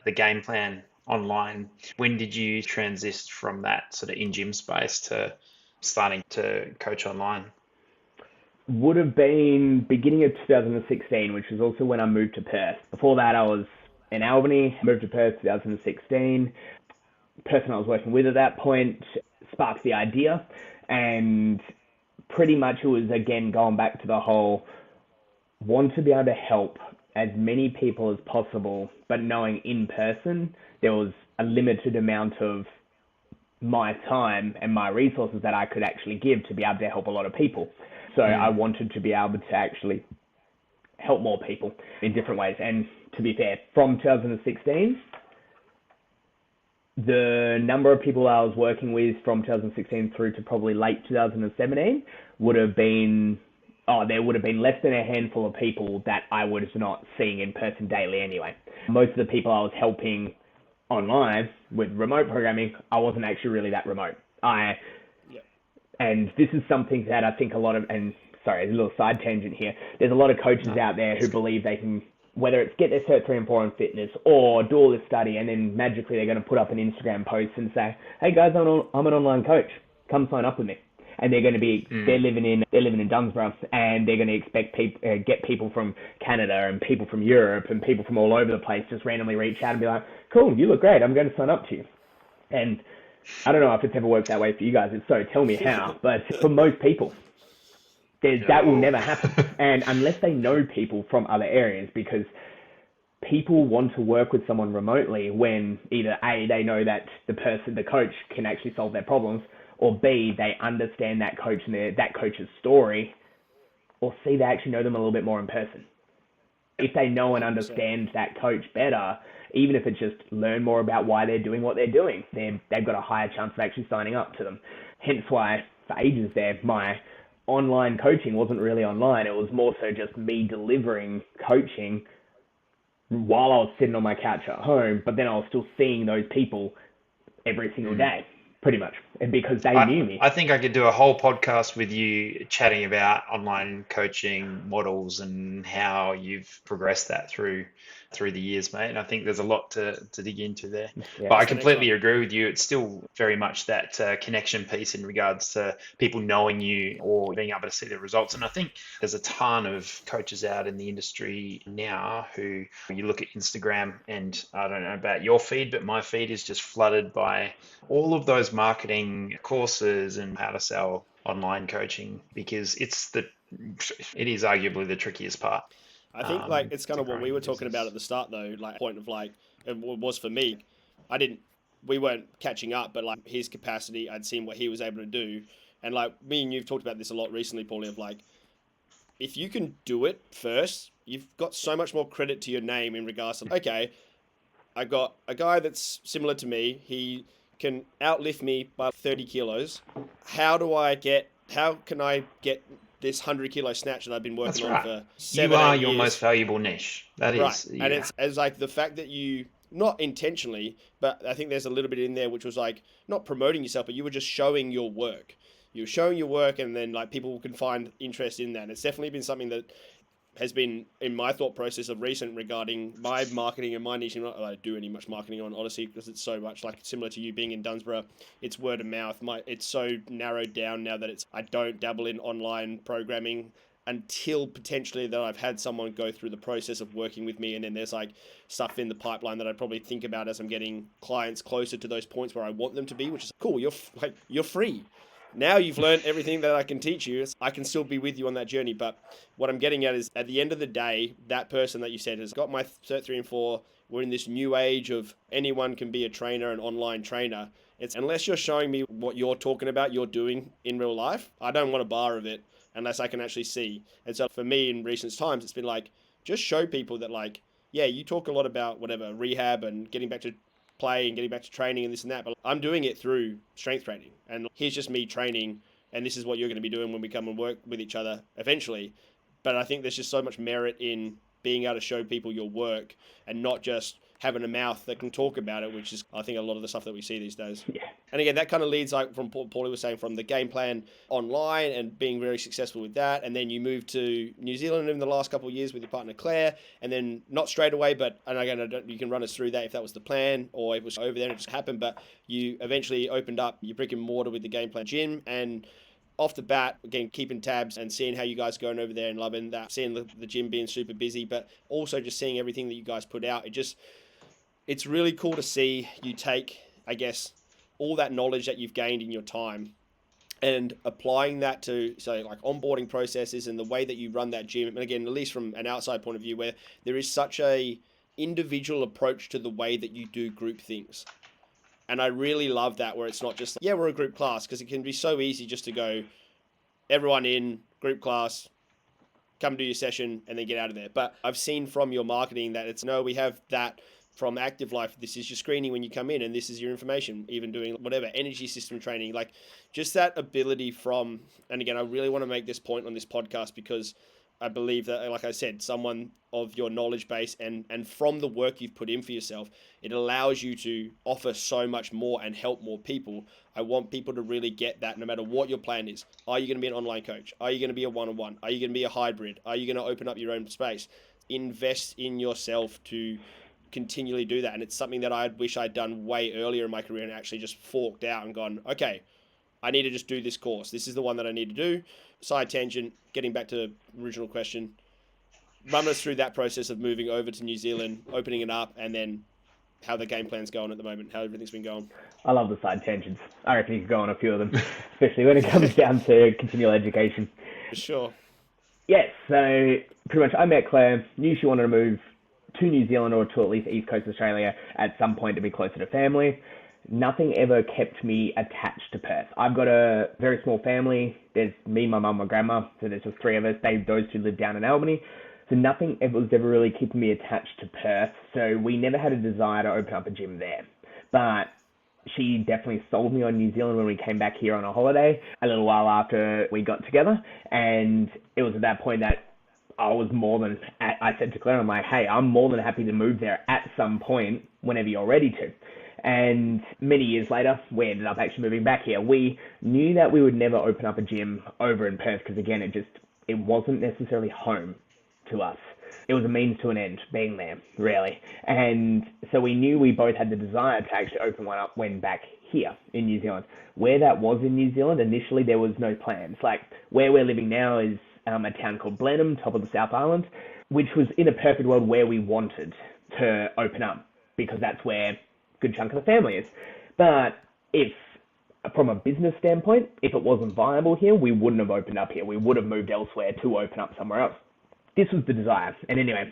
the game plan online? When did you transition from that sort of in-gym space to starting to coach online? Would have been beginning of 2016, which was also when I moved to Perth. Before that, I was in Albany, moved to Perth 2016. The person I was working with at that point sparked the idea, and pretty much it was, again, going back to the whole, want to be able to help as many people as possible, but knowing in person there was a limited amount of my time and my resources that I could actually give to be able to help a lot of people. So I wanted to be able to actually help more people in different ways. And to be fair, from 2016, the number of people I was working with from 2016 through to probably late 2017 would have been, there would have been less than a handful of people that I was not seeing in person daily anyway. Most of the people I was helping online with remote programming, I wasn't actually really that remote. And this is something that I think a lot of, and sorry, a little side tangent here. There's a lot of coaches out there who believe they can, whether it's get their Cert 3 and 4 in fitness or do all this study, and then magically they're going to put up an Instagram post and say, hey guys, I'm an online coach. Come sign up with me. And they're going to be, they're living in Dunsborough, and they're going to expect get people from Canada and people from Europe and people from all over the place just randomly reach out and be like, cool, you look great, I'm going to sign up to you. And I don't know if it's ever worked that way for you guys, if so, tell me how. But for most people, that will never happen. And unless they know people from other areas, because people want to work with someone remotely when either A, they know that the coach can actually solve their problems, or B, they understand that coach and that coach's story, or C, they actually know them a little bit more in person. If they know and understand that coach better, even if it's just learn more about why they're doing what they're doing, they've got a higher chance of actually signing up to them. Hence why, for ages there, my online coaching wasn't really online. It was more so just me delivering coaching while I was sitting on my couch at home, but then I was still seeing those people every single day. Pretty much, and because they knew me. I think I could do a whole podcast with you chatting about online coaching models and how you've progressed that through the years, mate. And I think there's a lot to dig into there. Yeah, but I completely agree with you. It's still very much that connection piece in regards to people knowing you or being able to see the results. And I think there's a ton of coaches out in the industry now who you look at Instagram, and I don't know about your feed, but my feed is just flooded by all of those marketing courses and how to sell online coaching, because it is arguably the trickiest part. I think it's kind of what we were talking about at the start though, like point of like, it was for me, we weren't catching up, but like his capacity, I'd seen what he was able to do. And like me and you've talked about this a lot recently, Paulie, of like, if you can do it first, you've got so much more credit to your name in regards to, okay, I got a guy that's similar to me. He can outlift me by 30 kilos. How can I get this 100 kilo snatch that I've been working on for 7 You are 8 your years? most valuable niche. That is. Right. Yeah. And it's like the fact that you, not intentionally, but I think there's a little bit in there which was like not promoting yourself, but you were just showing your work. You were showing your work, and then like people can find interest in that. And it's definitely been something that has been in my thought process of recent regarding my marketing and my niche. Not that I do any much marketing on Odyssey, because it's so much like similar to you being in Dunsborough. It's word of mouth. It's so narrowed down now that I don't dabble in online programming until potentially that I've had someone go through the process of working with me, and then there's like stuff in the pipeline that I probably think about as I'm getting clients closer to those points where I want them to be, which is cool. You're free. Now you've learned everything that I can teach you. I can still be with you on that journey. But what I'm getting at is, at the end of the day, that person that you said has got my Cert 3 and 4. We're in this new age of anyone can be a trainer, an online trainer. It's unless you're showing me what you're talking about, you're doing in real life, I don't want a bar of it unless I can actually see. And so for me in recent times, it's been like, just show people that like, yeah, you talk a lot about whatever, rehab and getting back to play and getting back to training and this and that, but I'm doing it through strength training, and here's just me training, and this is what you're going to be doing when we come and work with each other eventually. But I think there's just so much merit in being able to show people your work and not just having a mouth that can talk about it, which is, I think, a lot of the stuff that we see these days. Yeah. And again, that kind of leads, like from Paulie was saying, from the Gameplan online and being very successful with that. And then you moved to New Zealand in the last couple of years with your partner, Claire. And then not straight away, but, and again, you can run us through that if that was the plan or if it was over there and it just happened. But you eventually opened up your brick and mortar with the Gameplan gym. And off the bat, again, keeping tabs and seeing how you guys are going over there and loving that, seeing the gym being super busy, but also just seeing everything that you guys put out. It's really cool to see you take, I guess, all that knowledge that you've gained in your time and applying that to, say, like onboarding processes and the way that you run that gym. And again, at least from an outside point of view, where there is such a individual approach to the way that you do group things. And I really love that, where it's not just, yeah, we're a group class, because it can be so easy just to go, everyone in, group class, come do your session, and then get out of there. But I've seen from your marketing that it's, no, we have that from Active Life. This is your screening when you come in, and this is your information, even doing whatever, energy system training, like just that ability from, and again, I really want to make this point on this podcast, because I believe that, like I said, someone of your knowledge base and from the work you've put in for yourself, it allows you to offer so much more and help more people. I want people to really get that no matter what your plan is. Are you going to be an online coach? Are you going to be a one-on-one? Are you going to be a hybrid? Are you going to open up your own space? Invest in yourself to continually do that. And it's something that I wish I'd done way earlier in my career and actually just forked out and gone, okay, I need to just do this course. This is the one that I need to do. Side tangent, getting back to the original question, run us through that process of moving over to New Zealand, opening it up, and then how the game plan's going at the moment, how everything's been going. I love the side tangents. I reckon you could go on a few of them, especially when it comes down to continual education. For sure. Yes, so pretty much I met Claire, knew she wanted to move to New Zealand or to at least East Coast Australia at some point to be closer to family. Nothing ever kept me attached to Perth. I've got a very small family. There's me, my mum, my grandma. So there's just three of us. Those two live down in Albany. So nothing was ever really keeping me attached to Perth. So we never had a desire to open up a gym there. But she definitely sold me on New Zealand when we came back here on a holiday a little while after we got together. And it was at that point that I said to Claire, I'm like, hey, I'm more than happy to move there at some point whenever you're ready to. And many years later, we ended up actually moving back here. We knew that we would never open up a gym over in Perth because, again, it wasn't necessarily home to us. It was a means to an end being there, really. And so we knew we both had the desire to actually open one up when back here in New Zealand. Where that was in New Zealand, initially there was no plans. Like where we're living now is a town called Blenheim, top of the South Island, which was in a perfect world where we wanted to open up because that's where good chunk of the family is. But if, from a business standpoint, if it wasn't viable here, we wouldn't have opened up here. We would have moved elsewhere to open up somewhere else. This was the desire. And anyway,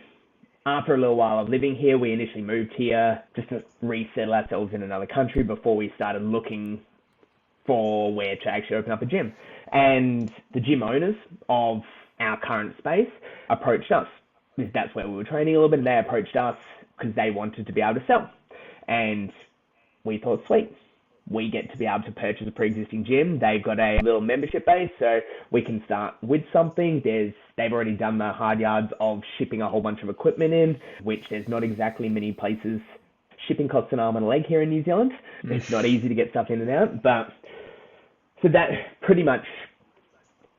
after a little while of living here, we initially moved here just to resettle ourselves in another country before we started looking for where to actually open up a gym. And the gym owners of our current space approached us. That's where we were training a little bit. They approached us because they wanted to be able to sell. And we thought, sweet, we get to be able to purchase a pre-existing gym. They've got a little membership base, so we can start with something. They've already done the hard yards of shipping a whole bunch of equipment in, which there's not exactly many places. Shipping costs an arm and a leg here in New Zealand. It's not easy to get stuff in and out. But so that pretty much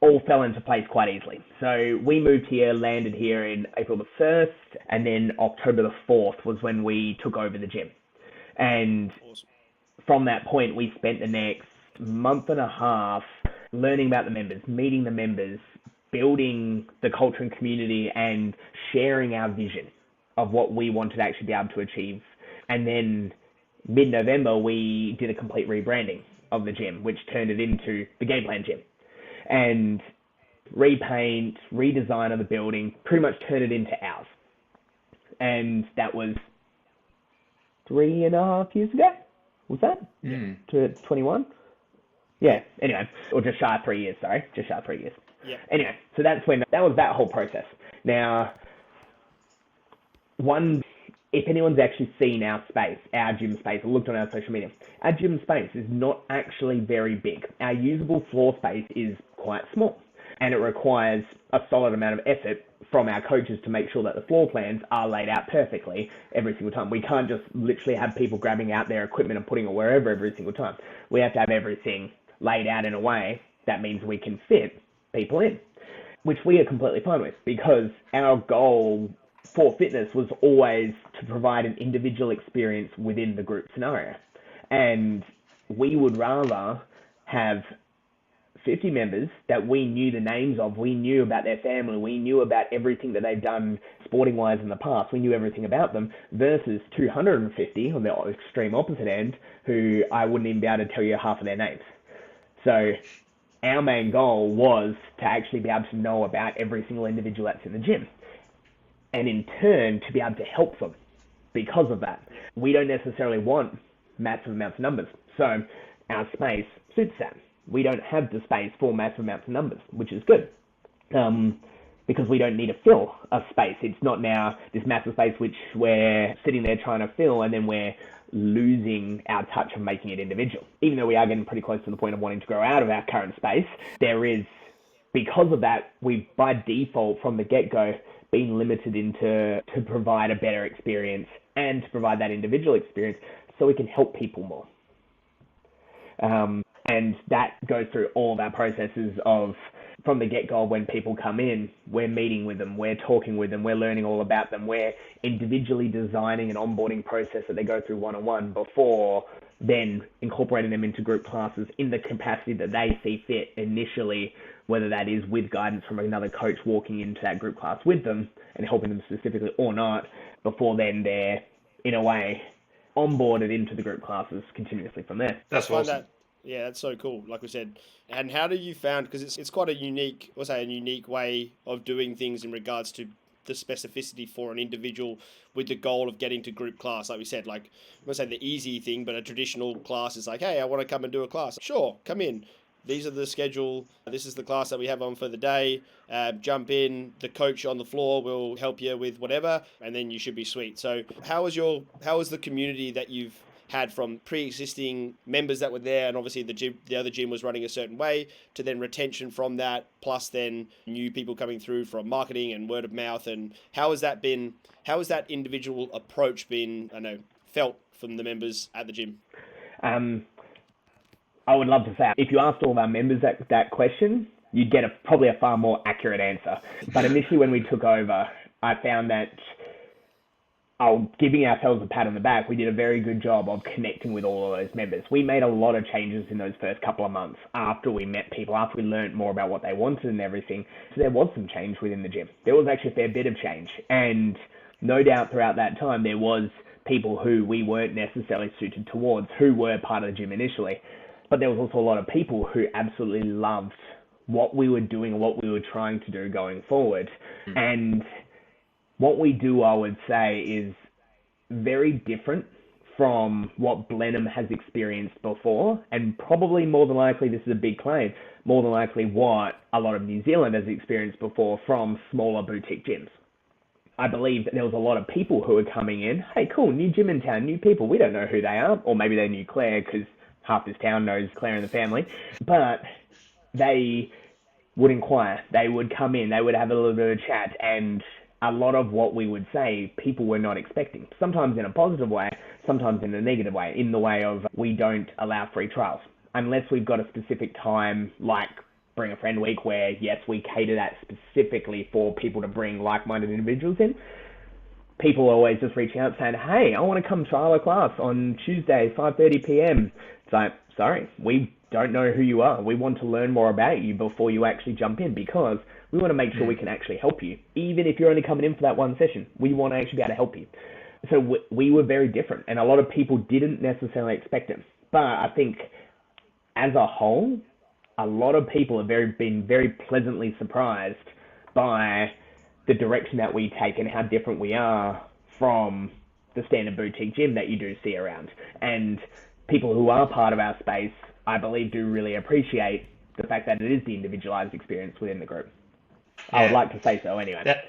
all fell into place quite easily. So we moved here, landed here in April the 1st, and then October the 4th was when we took over the gym. And from that point, we spent the next month and a half learning about the members, meeting the members, building the culture and community, and sharing our vision of what we wanted to actually be able to achieve. And then mid-November, we did a complete rebranding of the gym, which turned it into the Gameplan gym. And repaint, redesign of the building, pretty much turned it into ours. And that was 3.5 years ago. Was that? To 21? Yeah, anyway, or just shy of 3 years, sorry. Just shy of 3 years. Yeah. Anyway, so that was that whole process. Now, if anyone's actually seen our space, our gym space, or looked on our social media, our gym space is not actually very big. Our usable floor space is quite small, and it requires a solid amount of effort from our coaches to make sure that the floor plans are laid out perfectly every single time. We can't just literally have people grabbing out their equipment and putting it wherever every single time. We have to have everything laid out in a way that means we can fit people in, which we are completely fine with, because our goal for fitness was always to provide an individual experience within the group scenario. And we would rather have 50 members that we knew the names of, we knew about their family, we knew about everything that they've done sporting-wise in the past, we knew everything about them, versus 250 on the extreme opposite end, who I wouldn't even be able to tell you half of their names. So our main goal was to actually be able to know about every single individual that's in the gym, and in turn to be able to help them because of that. We don't necessarily want massive amounts of numbers, so our space suits that. We don't have the space for massive amounts of numbers, which is good, because we don't need to fill a space. It's not now this massive space which we're sitting there trying to fill, and then we're losing our touch of making it individual. Even though we are getting pretty close to the point of wanting to grow out of our current space, there is because of that, we've by default from the get-go been limited into to provide a better experience and to provide that individual experience so we can help people more. And that goes through all of our processes of from the get-go. When people come in, we're meeting with them, we're talking with them, we're learning all about them, we're individually designing an onboarding process that they go through one-on-one before then incorporating them into group classes in the capacity that they see fit initially, whether that is with guidance from another coach walking into that group class with them and helping them specifically or not, before then they're, in a way, onboarded into the group classes continuously from there. That's awesome. Yeah, that's so cool. Like we said, and how do you found, because it's quite a unique way of doing things in regards to the specificity for an individual with the goal of getting to group class. Like we said, like I'm gonna say the easy thing, but a traditional class is like, hey, I want to come and do a class. Sure, come in. These are the schedule. This is the class that we have on for the day. Jump in. The coach on the floor will help you with whatever, and then you should be sweet. So, how was the community that you've had from pre-existing members that were there, and obviously the other gym was running a certain way, to then retention from that, plus then new people coming through from marketing and word of mouth, and how has that individual approach been, felt from the members at the gym? I would love to say, if you asked all of our members that question, you'd get probably a far more accurate answer. But initially when we took over, I found that giving ourselves a pat on the back, we did a very good job of connecting with all of those members. We made a lot of changes in those first couple of months after we met people, after we learned more about what they wanted and everything. So there was some change within the gym. There was actually a fair bit of change. And no doubt throughout that time, there was people who we weren't necessarily suited towards, who were part of the gym initially. But there was also a lot of people who absolutely loved what we were doing and what we were trying to do going forward. And what we do, I would say, is very different from what Blenheim has experienced before, and probably more than likely, this is a big claim, more than likely what a lot of New Zealand has experienced before from smaller boutique gyms. I believe that there was a lot of people who were coming in, hey, cool, new gym in town, new people, we don't know who they are, or maybe they knew Claire because half this town knows Claire and the family, but they would inquire, they would come in, they would have a little bit of a chat, and a lot of what we would say, people were not expecting. Sometimes in a positive way, sometimes in a negative way, in the way of we don't allow free trials. Unless we've got a specific time, like Bring a Friend Week, where, yes, we cater that specifically for people to bring like-minded individuals in. People are always just reaching out saying, hey, I want to come trial a class on Tuesday, 5:30 p.m. It's like, sorry, we don't know who you are. We want to learn more about you before you actually jump in, because we want to make sure we can actually help you. Even if you're only coming in for that one session, we want to actually be able to help you. So we were very different, and a lot of people didn't necessarily expect it. But I think as a whole, a lot of people have been very pleasantly surprised by the direction that we take and how different we are from the standard boutique gym that you do see around. And people who are part of our space, I believe, do really appreciate the fact that it is the individualized experience within the group. Yeah. I would like to say so anyway.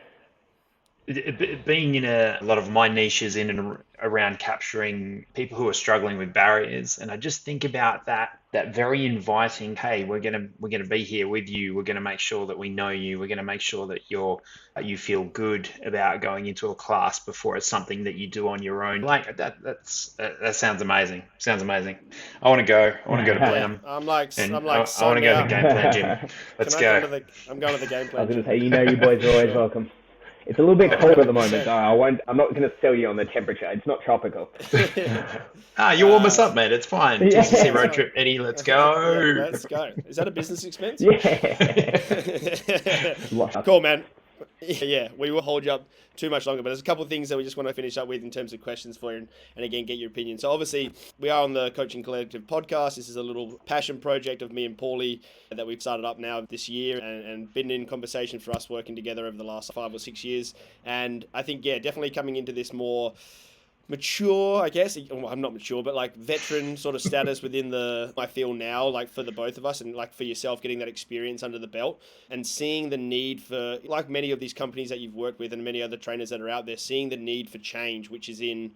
Being in a lot of my niches in and around capturing people who are struggling with barriers, and I just think about that very inviting, hey, we're gonna be here with you, we're gonna make sure that we know you, we're gonna make sure that you feel good about going into a class before it's something that you do on your own. Like that sounds amazing. I want to go to Blenheim. I want to go to the Gameplan gym. Let's go. I'm going to the Gameplan. I was going to say, you boys are always welcome. It's a little bit cold at the moment, though. I'm not going to sell you on the temperature. It's not tropical. You warm us up, man. It's fine. Yeah. TCC road trip, Eddie. Let's go. Yeah, let's go. Is that a business expense? Yeah. Cool, man. Yeah, we will hold you up too much longer, but there's a couple of things that we just want to finish up with in terms of questions for you, and again, get your opinion. So obviously, we are on the Coaching Collective podcast. This is a little passion project of me and Paulie that we've started up now this year, and been in conversation for us working together over the last 5 or 6 years. And I think, definitely coming into this more mature, I guess. Well, I'm not mature, but like veteran sort of status within I feel now, like for the both of us, and like for yourself, getting that experience under the belt and seeing the need for, like many of these companies that you've worked with and many other trainers that are out there, seeing the need for change, which is in,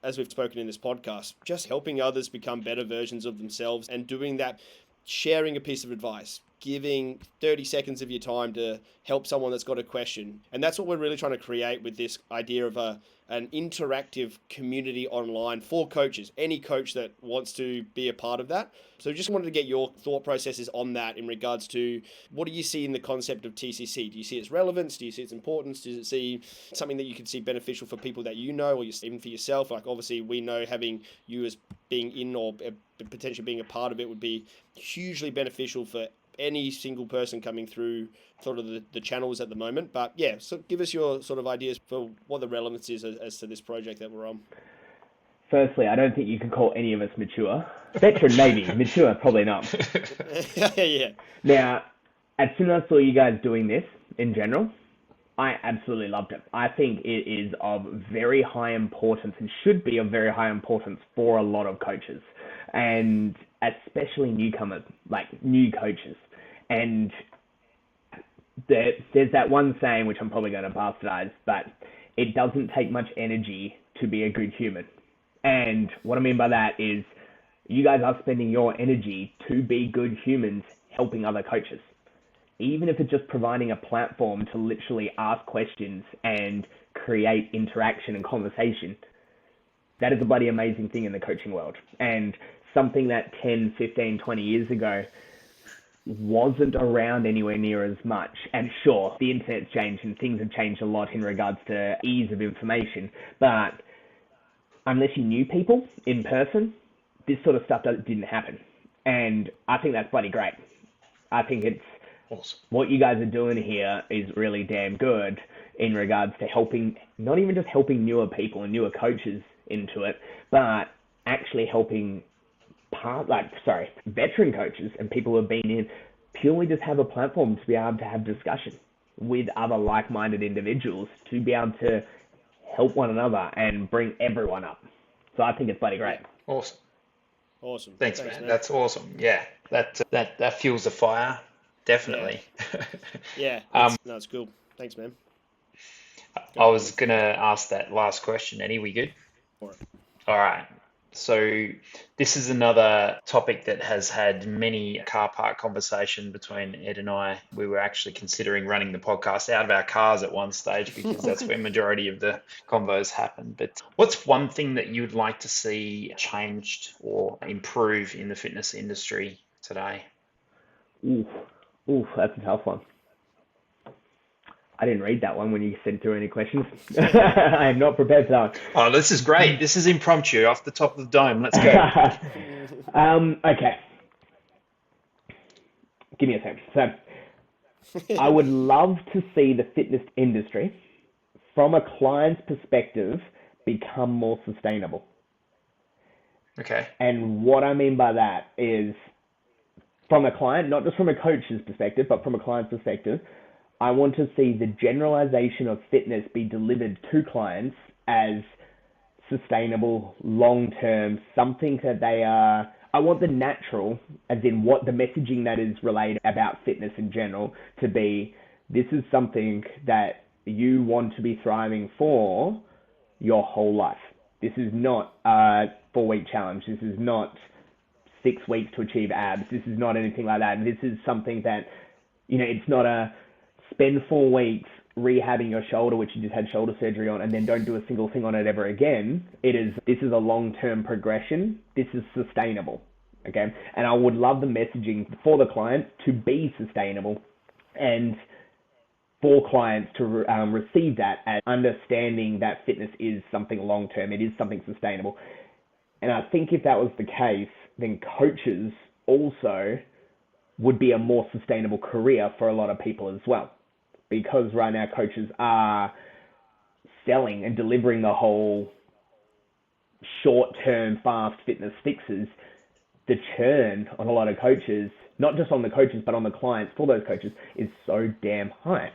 as we've spoken in this podcast, just helping others become better versions of themselves, and doing that, sharing a piece of advice, giving 30 seconds of your time to help someone that's got a question. And that's what we're really trying to create with this idea of an interactive community online for coaches, any coach that wants to be a part of that. So just wanted to get your thought processes on that in regards to what do you see in the concept of TCC? Do you see its relevance? Do you see its importance? Do you see something that you can see beneficial for people that you know, or even for yourself? Like obviously we know having you as being in or potentially being a part of it would be hugely beneficial for any single person coming through sort of the channels at the moment. But yeah, so give us your sort of ideas for what the relevance is as to this project that we're on. Firstly, I don't think you can call any of us mature. Veteran, maybe. Mature, probably not. Yeah. Now, as soon as I saw you guys doing this in general, I absolutely loved it. I think it is of very high importance and should be of very high importance for a lot of coaches, and especially newcomers, like new coaches. And there's that one saying, which I'm probably going to bastardize, but it doesn't take much energy to be a good human. And what I mean by that is you guys are spending your energy to be good humans helping other coaches. Even if it's just providing a platform to literally ask questions and create interaction and conversation, that is a bloody amazing thing in the coaching world. And something that 10, 15, 20 years ago wasn't around anywhere near as much. And sure, the internet's changed and things have changed a lot in regards to ease of information, but unless you knew people in person, this sort of stuff didn't happen. And I think that's bloody great. I think it's awesome. What you guys are doing here is really damn good in regards to helping, not even just helping newer people and newer coaches into it, but actually helping veteran coaches and people who have been in purely just have a platform to be able to have discussion with other like-minded individuals to be able to help one another and bring everyone up. So I think it's bloody great. Awesome. Thanks, man. That's awesome. Yeah, that fuels the fire, definitely. Yeah. It's cool. Thanks, man. I was gonna ask that last question. Eddie, we good? For it. All right. So this is another topic that has had many car park conversation between Ed and I. We were actually considering running the podcast out of our cars at one stage because that's where majority of the convos happen. But what's one thing that you'd like to see changed or improve in the fitness industry today? Oof, that's a tough one. I didn't read that one when you sent through any questions. I am not prepared for that. Oh, this is great. This is impromptu off the top of the dome. Let's go. Okay. Give me a second. So I would love to see the fitness industry, from a client's perspective, become more sustainable. Okay. And what I mean by that is, from a client, not just from a coach's perspective, but from a client's perspective, I want to see the generalization of fitness be delivered to clients as sustainable, long-term, something that they are. I want the natural, as in what the messaging that is relayed about fitness in general, to be, this is something that you want to be thriving for your whole life. This is not a 4-week challenge. This is not 6 weeks to achieve abs. This is not anything like that. This is something that, it's not a spend 4 weeks rehabbing your shoulder, which you just had shoulder surgery on, and then don't do a single thing on it ever again. This is a long-term progression. This is sustainable, okay? And I would love the messaging for the client to be sustainable, and for clients to receive that as understanding that fitness is something long-term. It is something sustainable. And I think if that was the case, then coaches also would be a more sustainable career for a lot of people as well. Because right now coaches are selling and delivering the whole short-term fast fitness fixes, the churn on a lot of coaches, not just on the coaches, but on the clients for those coaches, is so damn high.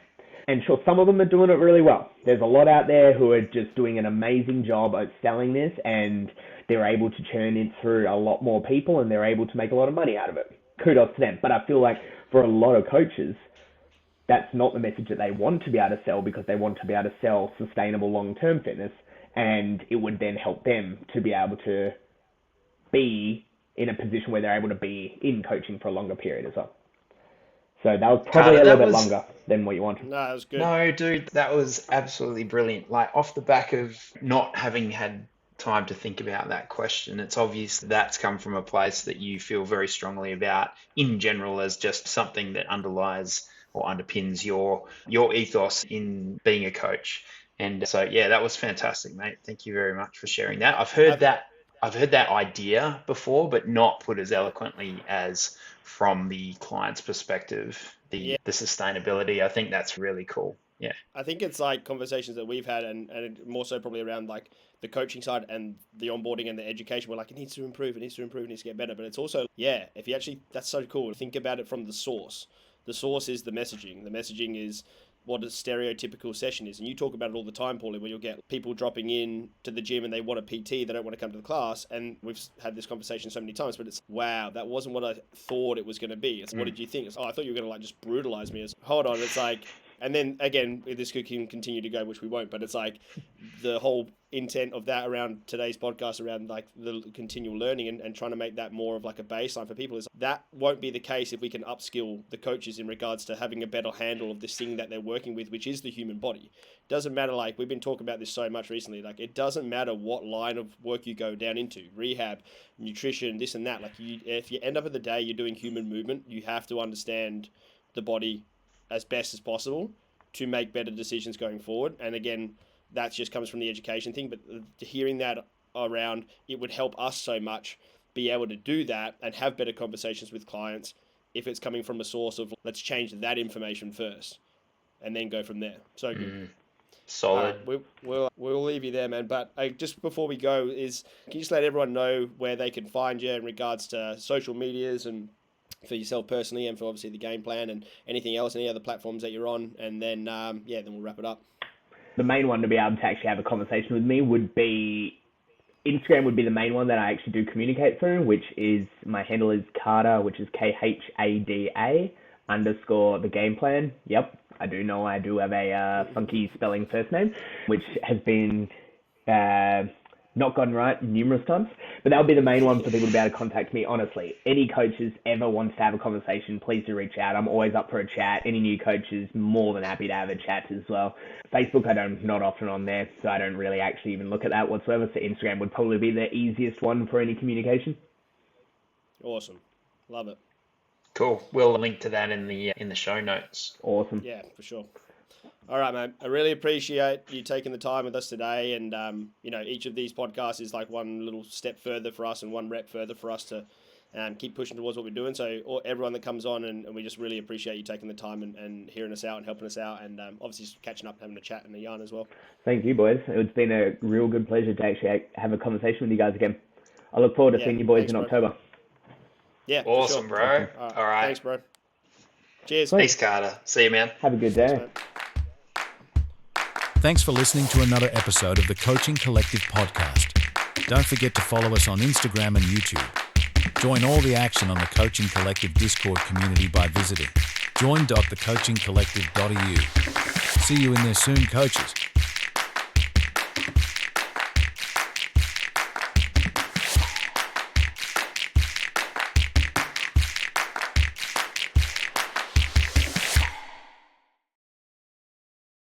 And sure, some of them are doing it really well. There's a lot out there who are just doing an amazing job at selling this, and they're able to churn it through a lot more people, and they're able to make a lot of money out of it. Kudos to them. But I feel like for a lot of coaches, that's not the message that they want to be able to sell, because they want to be able to sell sustainable long-term fitness, and it would then help them to be able to be in a position where they're able to be in coaching for a longer period as well. So that was probably Carter, a little that bit was longer than what you wanted. No, that was good. no, dude, that was absolutely brilliant. Like off the back of not having had time to think about that question, it's obvious that's come from a place that you feel very strongly about in general as just something that underlies or underpins your ethos in being a coach. And so yeah, that was fantastic, mate. Thank you very much for sharing that. I've heard that idea before, but not put as eloquently as from the client's perspective, Yeah. the sustainability. I think that's really cool. Yeah. I think it's like conversations that we've had, and more so probably around like the coaching side and the onboarding and the education. We're like, it needs to improve, it needs to improve, it needs to get better. But it's also, yeah, if you actually, that's so cool. Think about it from the source. The source is the messaging. The messaging is what a stereotypical session is. And you talk about it all the time, Paulie, where you'll get people dropping in to the gym and they want a PT, they don't want to come to the class. And we've had this conversation so many times, but it's, wow, that wasn't what I thought it was going to be. It's, what did you think? It's, oh, I thought you were going to like just brutalize me. It's, hold on, it's like, and then again, this could continue to go, which we won't, but it's like the whole intent of that around today's podcast around like the continual learning and trying to make that more of like a baseline for people is that won't be the case if we can upskill the coaches in regards to having a better handle of this thing that they're working with, which is the human body. Doesn't matter, like we've been talking about this so much recently, like it doesn't matter what line of work you go down into, rehab, nutrition, this and that, like if you end up at the day you're doing human movement, you have to understand the body as best as possible to make better decisions going forward. And again, that just comes from the education thing, but hearing that around, it would help us so much be able to do that and have better conversations with clients if it's coming from a source of let's change that information first and then go from there. So good. Solid. We'll leave you there, man. But just before we go, can you just let everyone know where they can find you in regards to social medias and for yourself personally and for obviously the game plan and anything else, any other platforms that you're on, and then then we'll wrap it up. The main one to be able to actually have a conversation with me would be Instagram. Would be the main one that I actually do communicate through, which is my handle is Khada, which is KHADA _ the game plan. Yep, I do know I do have a funky spelling first name, which has been not gotten right numerous times, but that'll be the main one for people to be able to contact me. Honestly, any coaches ever wants to have a conversation, please do reach out. I'm always up for a chat. Any new coaches, more than happy to have a chat as well. Facebook, not often on there, so I don't really actually even look at that whatsoever. So Instagram would probably be the easiest one for any communication. Awesome, love it. Cool. We'll link to that in the show notes. Awesome. Yeah, for sure. All right, man. I really appreciate you taking the time with us today. And, each of these podcasts is like one little step further for us and one rep further for us to keep pushing towards what we're doing. So everyone that comes on, and we just really appreciate you taking the time and hearing us out and helping us out. And obviously just catching up and having a chat and a yarn as well. Thank you, boys. It's been a real good pleasure to actually have a conversation with you guys again. I look forward to seeing you boys in October. Yeah. Awesome, bro. All right. Thanks, bro. Cheers. Thanks, Carter. See you, man. Have a good day. Thanks for listening to another episode of the Coaching Collective podcast. Don't forget to follow us on Instagram and YouTube. Join all the action on the Coaching Collective Discord community by visiting join.thecoachingcollective.eu. See you in there soon, coaches.